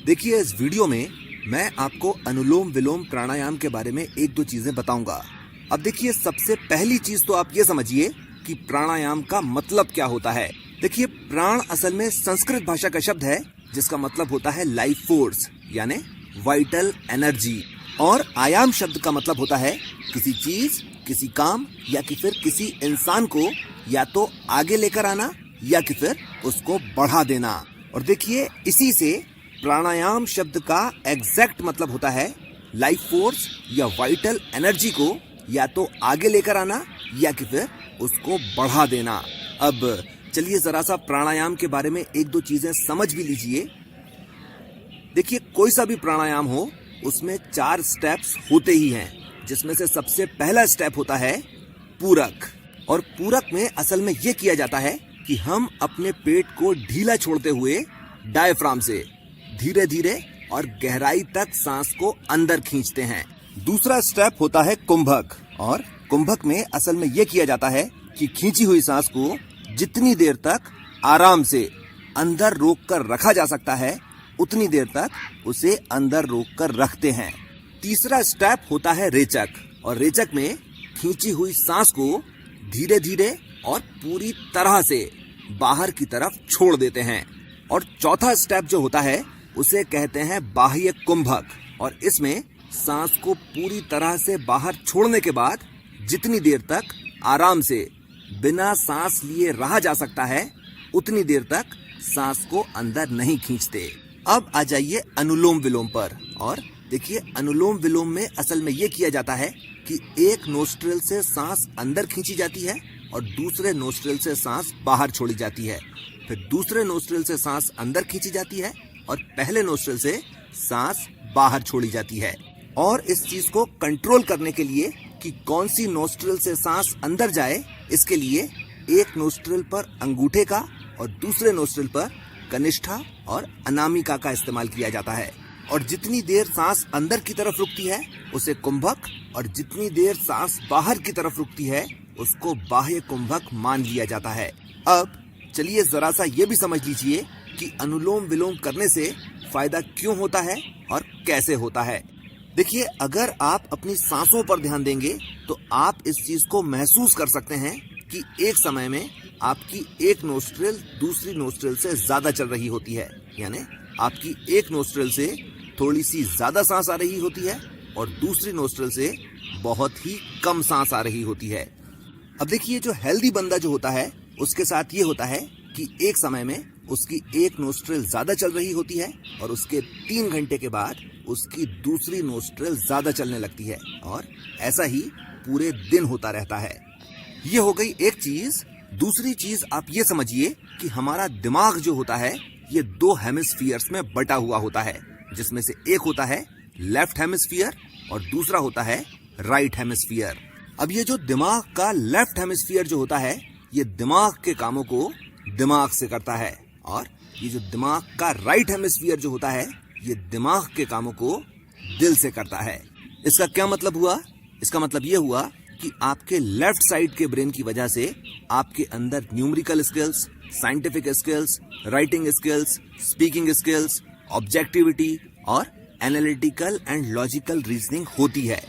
देखिए इस वीडियो में मैं आपको अनुलोम विलोम प्राणायाम के बारे में एक दो चीजें बताऊंगा। अब देखिए सबसे पहली चीज तो आप ये समझिए कि प्राणायाम का मतलब क्या होता है। देखिए प्राण असल में संस्कृत भाषा का शब्द है जिसका मतलब होता है लाइफ फोर्स यानी वाइटल एनर्जी, और आयाम शब्द का मतलब होता है किसी चीज, किसी काम या कि फिर किसी इंसान को या तो आगे लेकर आना या कि फिर उसको बढ़ा देना। और देखिए इसी से प्राणायाम शब्द का एग्जैक्ट मतलब होता है लाइफ फोर्स या वाइटल एनर्जी को या तो आगे लेकर आना या कि फिर उसको बढ़ा देना। अब चलिए जरा सा प्राणायाम के बारे में एक दो चीजें समझ भी लीजिए। देखिए कोई सा भी प्राणायाम हो उसमें 4 स्टेप्स होते ही हैं, जिसमें से सबसे पहला स्टेप होता है पूरक। और पूरक में असल में यह किया जाता है कि हम अपने पेट को ढीला छोड़ते हुए डायफ्राम से धीरे धीरे और गहराई तक सांस को अंदर खींचते हैं। दूसरा स्टेप होता है कुंभक, और कुंभक में असल में यह किया जाता है कि खींची हुई सांस को जितनी देर तक आराम से अंदर रोक कर रखा जा सकता है उतनी देर तक उसे अंदर रोक कर रखते हैं। तीसरा स्टेप होता है रेचक, और रेचक में खींची हुई सांस को धीरे धीरे और पूरी तरह से बाहर की तरफ छोड़ देते हैं। और चौथा स्टेप जो होता है उसे कहते हैं बाह्य कुंभक, और इसमें सांस को पूरी तरह से बाहर छोड़ने के बाद जितनी देर तक आराम से बिना सांस लिए रहा जा सकता है उतनी देर तक सांस को अंदर नहीं खींचते। अब आ जाइए अनुलोम विलोम पर। और देखिए अनुलोम विलोम में असल में यह किया जाता है कि एक नोस्ट्रिल से सांस अंदर खींची जाती है और दूसरे नोस्ट्रिल से सांस बाहर छोड़ी जाती है। फिर दूसरे नोस्ट्रिल से सांस अंदर खींची जाती है और पहले नोस्ट्रिल से सांस बाहर छोड़ी जाती है। और इस चीज को कंट्रोल करने के लिए कि कौन सी नोस्ट्रिल से सांस अंदर जाए, इसके लिए एक नोस्ट्रिल पर अंगूठे का और दूसरे नोस्ट्रिल पर कनिष्ठा और अनामिका का इस्तेमाल किया जाता है। और जितनी देर सांस अंदर की तरफ रुकती है उसे कुंभक, और जितनी देर सांस बाहर की तरफ रुकती है उसको बाह्य कुंभक मान लिया जाता है। अब चलिए जरा सा ये भी समझ लीजिए कि अनुलोम विलोम करने से फायदा क्यों होता है और कैसे होता है। देखिए अगर आप अपनी सांसों पर ध्यान देंगे तो आप इस चीज को महसूस कर सकते हैं कि एक समय में आपकी एक नोस्ट्रिल दूसरी नोस्ट्रिल से ज्यादा चल रही होती है, यानी आपकी एक नोस्ट्रिल से थोड़ी सी ज्यादा सांस आ रही होती है और दूसरी नोस्ट्रिल से बहुत ही कम सांस आ रही होती है। अब देखिए जो हेल्दी बंदा जो होता है उसके साथ ये होता है कि एक समय में उसकी एक नोस्ट्रिल ज्यादा चल रही होती है और उसके 3 घंटे के बाद उसकी दूसरी नोस्ट्रिल ज्यादा चलने लगती है, और ऐसा ही पूरे दिन होता रहता है। ये हो गई एक चीज। दूसरी चीज आप ये समझिए कि हमारा दिमाग जो होता है ये 2 हेमिस्फीयर्स में बटा हुआ होता है, जिसमें से एक होता है लेफ्ट हेमिस्फीयर और दूसरा होता है राइट हेमिस्फीयर। अब ये जो दिमाग का लेफ्ट हेमिस्फीयर जो होता है ये दिमाग के कामों को दिमाग से करता है, और ये जो दिमाग का राइट हेमिस्फीयर जो होता है ये दिमाग के कामों को दिल से करता है। इसका क्या मतलब हुआ? इसका मतलब ये हुआ कि आपके लेफ्ट साइड के ब्रेन की वजह से आपके अंदर numerical skills, scientific skills, writing skills, speaking skills, objectivity और एनालिटिकल एंड लॉजिकल रीजनिंग होती है।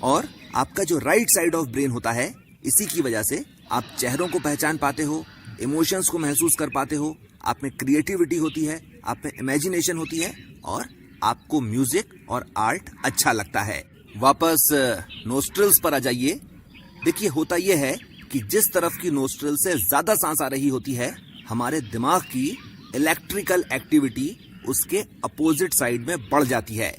और आपका जो राइट साइड ऑफ ब्रेन होता है इसी की वजह से आप चेहरों को पहचान पाते हो, इमोशंस को महसूस कर पाते हो, आप में क्रिएटिविटी होती है, आप में इमेजिनेशन होती है और आपको म्यूजिक और आर्ट अच्छा लगता है। वापस नोस्ट्रिल्स पर आ जाइए। देखिए होता यह है कि जिस तरफ की नोस्ट्रिल से ज्यादा सांस आ रही होती है हमारे दिमाग की इलेक्ट्रिकल एक्टिविटी उसके अपोजिट साइड में बढ़ जाती है।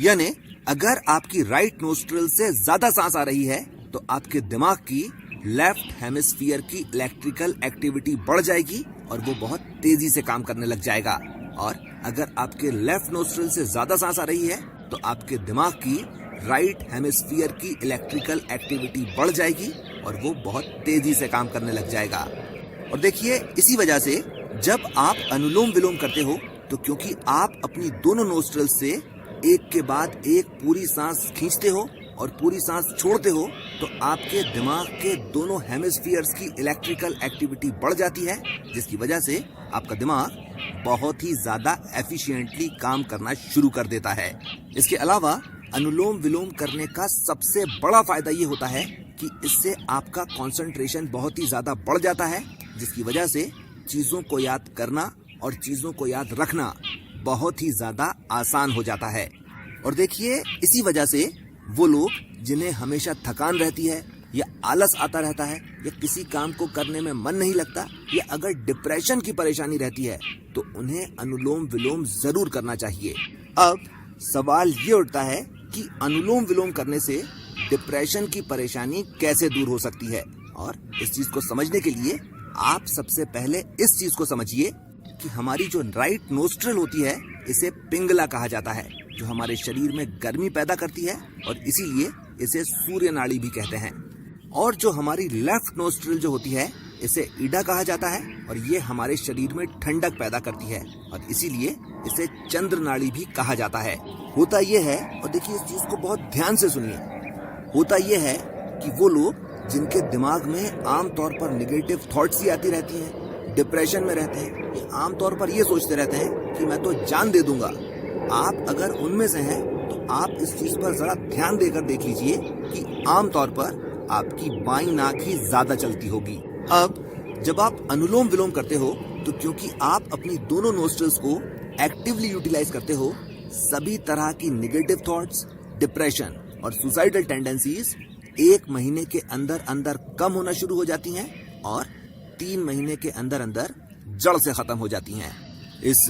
यानी अगर आपकी राइट नोस्ट्रिल से ज्यादा सांस आ रही है तो आपके दिमाग की लेफ्ट हेमिस्फीयर की इलेक्ट्रिकल एक्टिविटी बढ़ जाएगी और वो बहुत तेजी से काम करने लग जाएगा। और अगर आपके लेफ्ट नोस्ट्रिल से ज्यादा सांस आ रही है तो आपके दिमाग की राइट हेमिस्फीयर की इलेक्ट्रिकल एक्टिविटी बढ़ जाएगी और वो बहुत तेजी से काम करने लग जाएगा। और देखिए इसी वजह से जब आप अनुलोम विलोम करते हो तो क्योंकि आप अपनी दोनों नोस्ट्रिल से एक के बाद एक पूरी सांस खींचते हो और पूरी सांस छोड़ते हो तो आपके दिमाग के दोनों हेमिस्फीयर्स की इलेक्ट्रिकल एक्टिविटी बढ़ जाती है, जिसकी वजह से आपका दिमाग बहुत ही ज्यादा एफिशिएंटली काम करना शुरू कर देता है। इसके अलावा अनुलोम विलोम करने का सबसे बड़ा फायदा ये होता है कि इससे आपका कंसंट्रेशन बहुत ही ज्यादा बढ़ जाता है, जिसकी वजह से चीजों को याद करना और चीजों को याद रखना बहुत ही ज्यादा आसान हो जाता है। और देखिए, इसी वजह से वो लोग जिन्हें हमेशा थकान रहती है या आलस आता रहता है या किसी काम को करने में मन नहीं लगता या अगर डिप्रेशन की परेशानी रहती है तो उन्हें अनुलोम विलोम जरूर करना चाहिए। अब सवाल ये उठता है कि अनुलोम विलोम करने से डिप्रेशन की परेशानी कैसे दूर हो सकती है, और इस चीज को समझने के लिए आप सबसे पहले इस चीज को समझिए कि हमारी जो राइट नोस्ट्रल होती है इसे पिंगला कहा जाता है, जो हमारे शरीर में गर्मी पैदा करती है और इसीलिए इसे सूर्य नाड़ी भी कहते हैं। और जो हमारी लेफ्ट नोस्ट्रल जो होती है इसे ईडा कहा जाता है और ये हमारे शरीर में ठंडक पैदा करती है और इसीलिए इसे चंद्र नाड़ी भी कहा जाता है। होता यह है, और देखिए इस चीज को बहुत ध्यान से सुनिए, होता यह है कि वो लोग जिनके दिमाग में आमतौर पर निगेटिव थॉट्स ही आती रहती हैं, डिप्रेशन में रहते हैं, ये आमतौर पर ये सोचते रहते हैं कि मैं तो जान दे दूंगा। आप अगर उनमें से हैं तो आप इस चीज पर जरा ध्यान देकर देख लीजिए कि आमतौर पर आपकी बाईं नाक ही ज्यादा चलती होगी। अब जब आप अनुलोम विलोम करते हो तो क्योंकि आप अपनी दोनों नोस्ट्रल्स को एक्टिवली यूटिलाइज करते हो, सभी तरह की निगेटिव थॉट्स, डिप्रेशन और सुसाइडल टेंडेंसीज 1 महीने के अंदर अंदर कम होना शुरू हो जाती हैं और 3 महीने के अंदर अंदर जड़ से खत्म हो जाती हैं। इस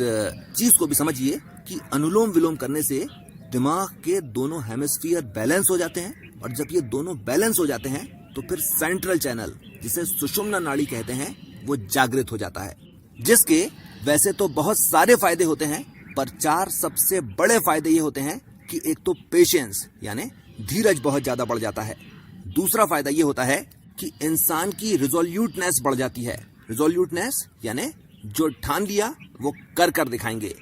चीज को भी समझिए कि अनुलोम विलोम करने से दिमाग के दोनों हेमिस्फीयर बैलेंस हो जाते हैं और जब ये दोनों बैलेंस हो जाते हैं तो फिर सेंट्रल चैनल, जिसे सुषुम्ना नाड़ी कहते हैं, वो जागृत हो जाता है। जिसके वैसे तो बहुत सारे फायदे होते हैं, पर 4 सबसे बड़े फायदे ये होते हैं कि एक तो पेशेंस यानी धीरज बहुत ज्यादा बढ़ जाता है। दूसरा फायदा ये होता है कि इंसान की रिजोल्यूटनेस बढ़ जाती है। रिजोल्यूटनेस यानी जो ठान लिया वो कर दिखाएंगे।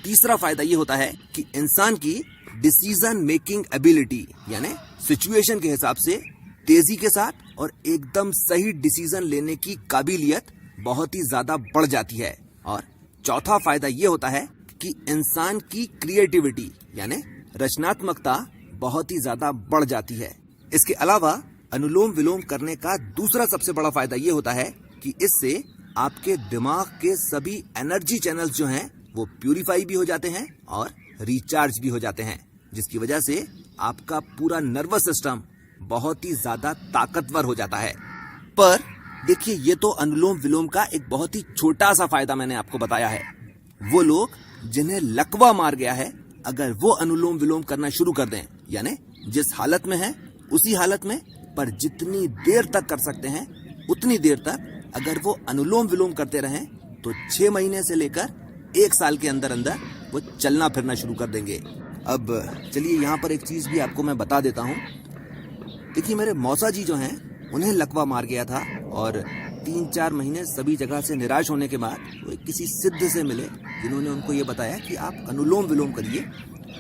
तीसरा फायदा ये होता है कि इंसान की डिसीजन मेकिंग एबिलिटी यानी सिचुएशन के हिसाब से तेजी के साथ और एकदम सही डिसीजन लेने की काबिलियत बहुत ही ज्यादा बढ़ जाती है। और चौथा फायदा ये होता है कि इंसान की क्रिएटिविटी यानी रचनात्मकता बहुत ही ज्यादा बढ़ जाती है। इसके अलावा अनुलोम विलोम करने का दूसरा सबसे बड़ा फायदा ये होता है कि इससे आपके दिमाग के सभी एनर्जी चैनल्स जो हैं वो प्यूरिफाई भी हो जाते हैं और रिचार्ज भी हो जाते हैं, जिसकी वजह से आपका पूरा नर्वस सिस्टम बहुत ही ज्यादा ताकतवर हो जाता है। पर देखिए, ये तो अनुलोम विलोम का एक बहुत ही छोटा सा फायदा मैंने आपको बताया है। वो लोग जिन्हें लकवा मार गया है, अगर वो अनुलोम विलोम करना शुरू कर दें, यानी जिस हालत में है उसी हालत में, पर जितनी देर तक कर सकते हैं उतनी देर तक अगर वो अनुलोम विलोम करते रहें तो 6 महीने से लेकर 1 साल के अंदर अंदर वो चलना फिरना शुरू कर देंगे। अब चलिए यहाँ पर एक चीज भी आपको मैं बता देता हूँ। देखिए, मेरे मौसा जी जो हैं उन्हें लकवा मार गया था और 3-4 महीने सभी जगह से निराश होने के बाद वो किसी सिद्ध से मिले, जिन्होंने उनको ये बताया कि आप अनुलोम विलोम करिए,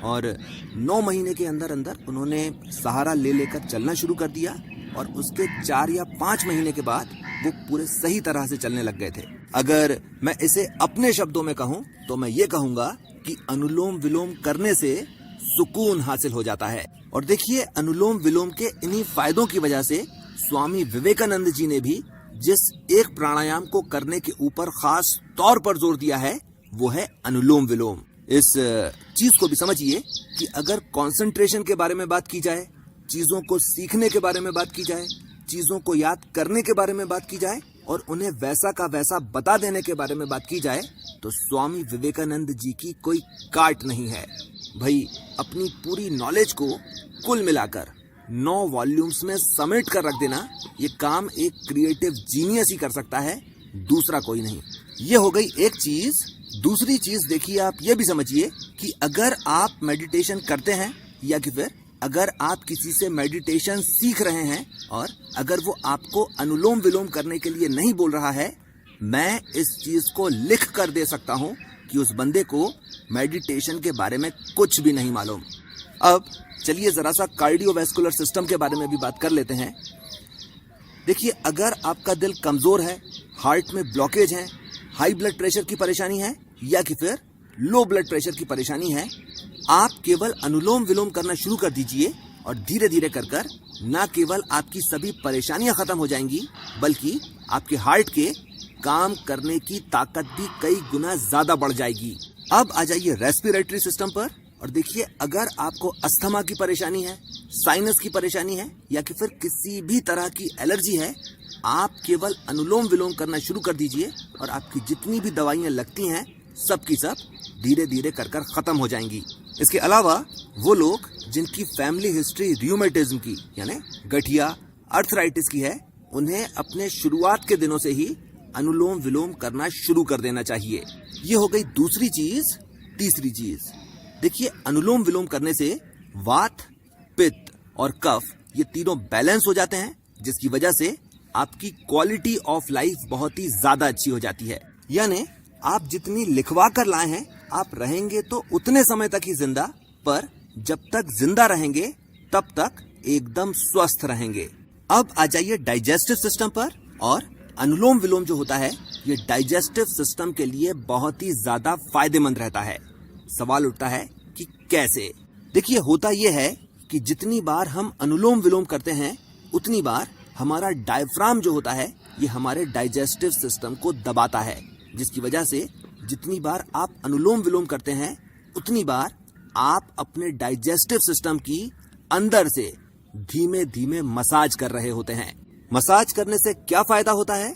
और 9 महीने के अंदर अंदर उन्होंने सहारा ले लेकर चलना शुरू कर दिया और उसके 4 या 5 महीने के बाद वो पूरे सही तरह से चलने लग गए थे। अगर मैं इसे अपने शब्दों में कहूं तो मैं ये कहूंगा कि अनुलोम विलोम करने से सुकून हासिल हो जाता है। और देखिए, अनुलोम विलोम के इन्हीं फायदों की वजह से स्वामी विवेकानंद जी ने भी जिस एक प्राणायाम को करने के ऊपर खास तौर पर जोर दिया है वो है अनुलोम विलोम। इस चीज को भी समझिए कि अगर कंसंट्रेशन के बारे में बात की जाए, चीजों को सीखने के बारे में बात की जाए, चीजों को याद करने के बारे में बात की जाए और उन्हें वैसा का वैसा बता देने के बारे में बात की जाए, तो स्वामी विवेकानंद जी की कोई काट नहीं है। भाई, अपनी पूरी नॉलेज को कुल मिलाकर 9 वॉल्यूम्स में समेट कर रख देना, ये काम एक क्रिएटिव जीनियस ही कर सकता है, दूसरा कोई नहीं। ये हो गई एक चीज। दूसरी चीज देखिए, आप ये भी समझिए कि अगर आप मेडिटेशन करते हैं या कि फिर अगर आप किसी से मेडिटेशन सीख रहे हैं और अगर वो आपको अनुलोम विलोम करने के लिए नहीं बोल रहा है, मैं इस चीज को लिख कर दे सकता हूं कि उस बंदे को मेडिटेशन के बारे में कुछ भी नहीं मालूम। अब चलिए जरा सा कार्डियोवैस्कुलर सिस्टम के बारे में भी बात कर लेते हैं। देखिए, अगर आपका दिल कमजोर है, हार्ट में ब्लॉकेज है, हाई ब्लड प्रेशर की परेशानी है या कि फिर लो ब्लड प्रेशर की परेशानी है, आप केवल अनुलोम विलोम करना शुरू कर दीजिए और धीरे धीरे कर कर न केवल आपकी सभी परेशानियां खत्म हो जाएंगी, बल्कि आपके हार्ट के काम करने की ताकत भी कई गुना ज्यादा बढ़ जाएगी। अब आ जाइए रेस्पिरेटरी सिस्टम पर और देखिए, अगर आपको अस्थमा की परेशानी है, साइनस की परेशानी है या कि फिर किसी भी तरह की एलर्जी है, आप केवल अनुलोम विलोम करना शुरू कर दीजिए और आपकी जितनी भी दवाइयां लगती हैं सब की सब धीरे धीरे कर कर खत्म हो जाएंगी। इसके अलावा वो लोग जिनकी फैमिली हिस्ट्री रियूमेटिज्म की यानी गठिया अर्थराइटिस की है, उन्हें अपने शुरुआत के दिनों से ही अनुलोम विलोम करना शुरू कर देना चाहिए। ये हो गई दूसरी चीज। तीसरी चीज देखिए, अनुलोम विलोम करने से वात, पित्त और कफ ये तीनों बैलेंस हो जाते हैं, जिसकी वजह से आपकी क्वालिटी ऑफ लाइफ बहुत ही ज्यादा अच्छी हो जाती है। यानी आप जितनी लिखवा कर लाए हैं, आप रहेंगे तो उतने समय तक ही जिंदा, पर जब तक जिंदा रहेंगे तब तक एकदम स्वस्थ रहेंगे। अब आ जाइए डाइजेस्टिव सिस्टम पर। और अनुलोम विलोम जो होता है, ये डाइजेस्टिव सिस्टम के लिए बहुत ही ज्यादा फायदेमंद रहता है। सवाल उठता है कि कैसे? देखिए, होता यह है कि जितनी बार हम अनुलोम विलोम करते हैं, उतनी बार हमारा डायफ्राम जो होता है, ये हमारे डाइजेस्टिव सिस्टम को दबाता है, जिसकी वजह से जितनी बार आप अनुलोम विलोम करते हैं, उतनी बार आप अपने डाइजेस्टिव सिस्टम की अंदर से धीमे धीमे मसाज कर रहे होते हैं। मसाज करने से क्या फायदा होता है?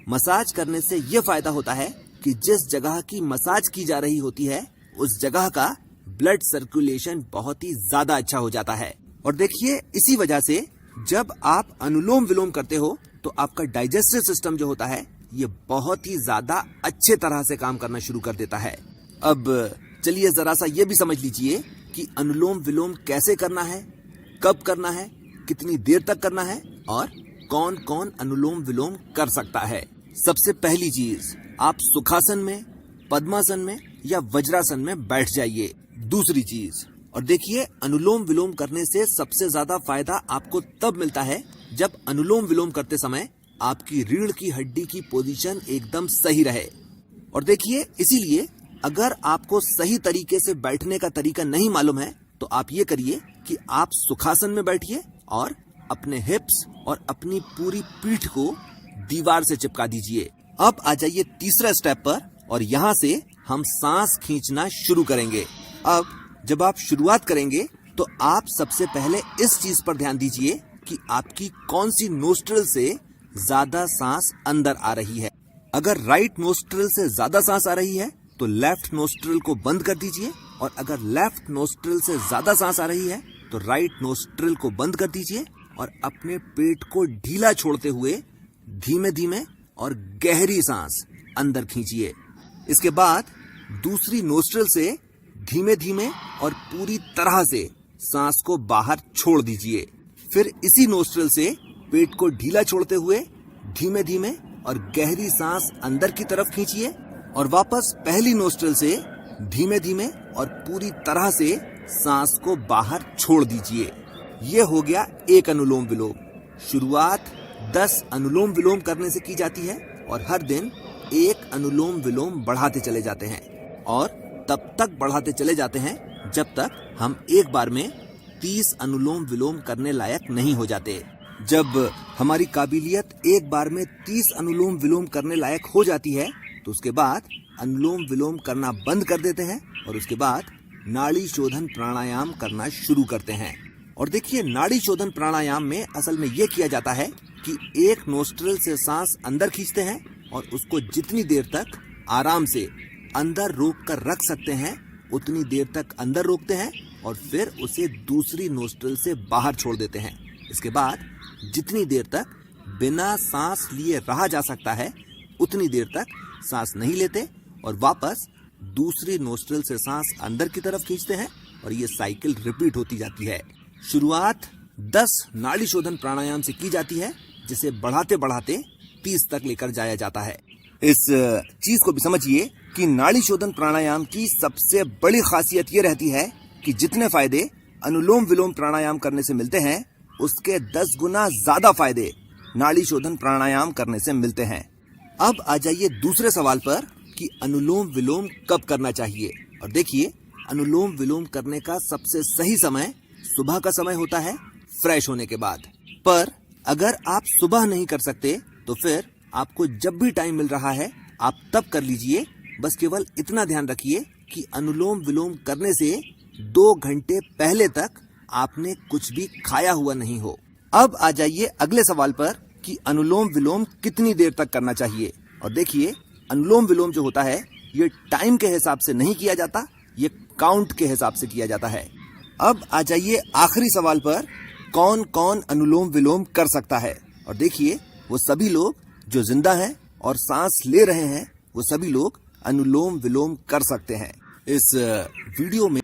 मसाज करने से यह फायदा होता है कि जिस जगह की मसाज की जा रही होती है, उस जगह का ब्लड सर्कुलेशन बहुत ही ज्यादा अच्छा हो जाता है। और देखिए, इसी वजह से जब आप अनुलोम विलोम करते हो तो आपका डाइजेस्टिव सिस्टम जो होता है, ये बहुत ही ज्यादा अच्छे तरह से काम करना शुरू कर देता है। अब चलिए जरा सा ये भी समझ लीजिए कि अनुलोम विलोम कैसे करना है, कब करना है, कितनी देर तक करना है और कौन कौन अनुलोम विलोम कर सकता है। सबसे पहली चीज, आप सुखासन में, पद्मासन में या वज्रासन में बैठ जाइए। दूसरी चीज, और देखिए, अनुलोम विलोम करने से सबसे ज्यादा फायदा आपको तब मिलता है जब अनुलोम विलोम करते समय आपकी रीढ़ की हड्डी की पोजीशन एकदम सही रहे। और देखिए, इसीलिए अगर आपको सही तरीके से बैठने का तरीका नहीं मालूम है, तो आप ये करिए कि आप सुखासन में बैठिए और अपने हिप्स और अपनी पूरी पीठ को दीवार से चिपका दीजिए। अब आ जाइए तीसरा स्टेप पर और यहाँ से हम सांस खींचना शुरू करेंगे। अब जब आप शुरुआत करेंगे तो आप सबसे पहले इस चीज पर ध्यान दीजिए कि आपकी कौन सी नोस्ट्रिल से ज्यादा सांस अंदर आ रही है। अगर राइट नोस्ट्रिल से ज्यादा सांस आ रही है तो लेफ्ट नोस्ट्रिल को बंद कर दीजिए, और अगर लेफ्ट नोस्ट्रिल से ज्यादा सांस आ रही है तो राइट नोस्ट्रिल को बंद कर दीजिए और अपने पेट को ढीला छोड़ते हुए धीमे धीमे और गहरी सांस अंदर खींचिए। इसके बाद दूसरी नोस्ट्रिल से धीमे धीमे और पूरी तरह से सांस को बाहर छोड़ दीजिए। फिर इसी नोस्ट्रिल से पेट को ढीला छोड़ते हुए धीमे धीमे और गहरी सांस अंदर की तरफ खींचिए और वापस पहली नोस्ट्रिल से धीमे धीमे और पूरी तरह से सांस को बाहर छोड़ दीजिए। यह हो गया एक अनुलोम विलोम। शुरुआत 10 अनुलोम विलोम करने से की जाती है और हर दिन एक अनुलोम विलोम बढ़ाते चले जाते हैं, और तब तक बढ़ाते चले जाते हैं जब तक हम एक बार में 30 अनुलोम विलोम करने लायक नहीं हो जाते। जब हमारी काबिलियत एक बार में 30 अनुलोम विलोम करने लायक हो जाती है तो उसके बाद अनुलोम विलोम करना बंद कर देते हैं और उसके बाद नाड़ी शोधन प्राणायाम करना शुरू करते हैं। और देखिए, नाड़ी शोधन प्राणायाम में असल में यह किया जाता है कि एक नोस्ट्रिल से सांस अंदर खींचते हैं और उसको जितनी देर तक आराम से अंदर रोक कर रख सकते हैं उतनी देर तक अंदर रोकते हैं और फिर उसे दूसरी नोस्ट्रिल से बाहर छोड़ देते हैं। इसके बाद जितनी देर तक बिना सांस लिए रहा जा सकता है उतनी देर तक सांस नहीं लेते और वापस दूसरी नोस्ट्रिल से सांस अंदर की तरफ खींचते हैं और ये साइकिल रिपीट होती जाती है। शुरुआत 10 नाड़ी शोधन प्राणायाम से की जाती है, जिसे बढ़ाते बढ़ाते 30 तक लेकर जाया जाता है। इस चीज को भी समझिए कि नाड़ी शोधन प्राणायाम की सबसे बड़ी खासियत ये रहती है कि जितने फायदे अनुलोम विलोम प्राणायाम करने से मिलते हैं, उसके 10 गुना ज्यादा फायदे नाड़ी शोधन प्राणायाम करने से मिलते हैं। अब आ जाइए दूसरे सवाल पर कि अनुलोम विलोम कब करना चाहिए। और देखिए, अनुलोम विलोम करने का सबसे सही समय सुबह का समय होता है, फ्रेश होने के बाद। पर अगर आप सुबह नहीं कर सकते तो फिर आपको जब भी टाइम मिल रहा है आप तब कर लीजिए। बस केवल इतना ध्यान रखिए कि अनुलोम विलोम करने से 2 घंटे पहले तक आपने कुछ भी खाया हुआ नहीं हो। अब आ जाइए अगले सवाल पर कि अनुलोम विलोम कितनी देर तक करना चाहिए। और देखिए, अनुलोम विलोम जो होता है ये टाइम के हिसाब से नहीं किया जाता, ये काउंट के हिसाब से किया जाता है। अब आ जाइए आखिरी सवाल पर, कौन कौन अनुलोम विलोम कर सकता है। और देखिए, वो सभी लोग जो जिंदा हैं और सांस ले रहे हैं, वो सभी लोग अनुलोम विलोम कर सकते हैं। इस वीडियो में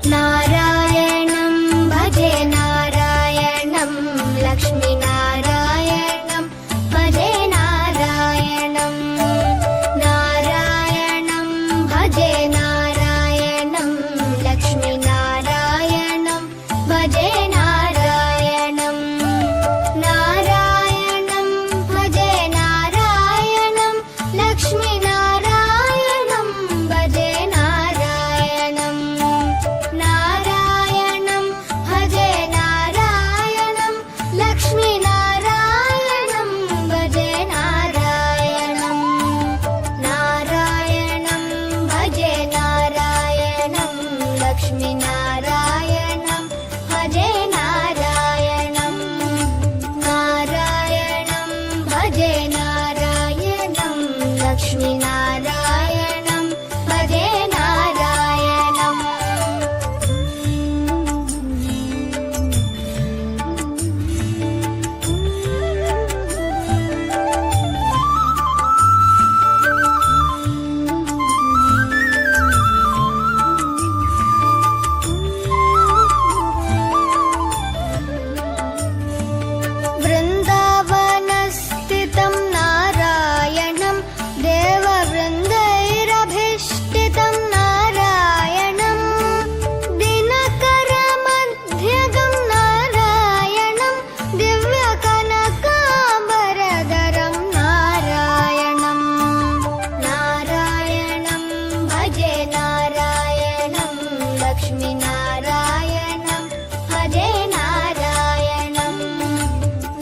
नारायणं भजे नारायणं लक्ष्मीनारायणं भजे नारायणं नारायणं भजे नारायणं लक्ष्मीनारायणं भजे नारायणं नारायणं भजे नारायणं लक्ष्मीनारायणं भजे नारायणं नारायणं भजे नारायणं लक्ष्मीनारायणं भजे नारायणं नारायणं भजे नारायणं लक्ष्मीनारायणं भजे नारायणं नारायणं भजे नारायणं लक्ष्मीनारायणं भजे नारायणं वृन्दावनस्थितं नारायणं देववृन्दैरभीष्टितं नारायणं दिनकरमध्यगं नारायणं दिव्यकनकाम्बरधरं नारायणं नारायणं भजे नारायणं लक्ष्मीनारायणं भजे नारायणं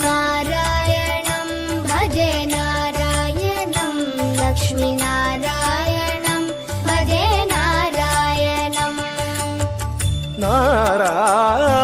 नारायणं भजे नारायणं लक्ष्मीनारायणं भजे नारायणं नारायण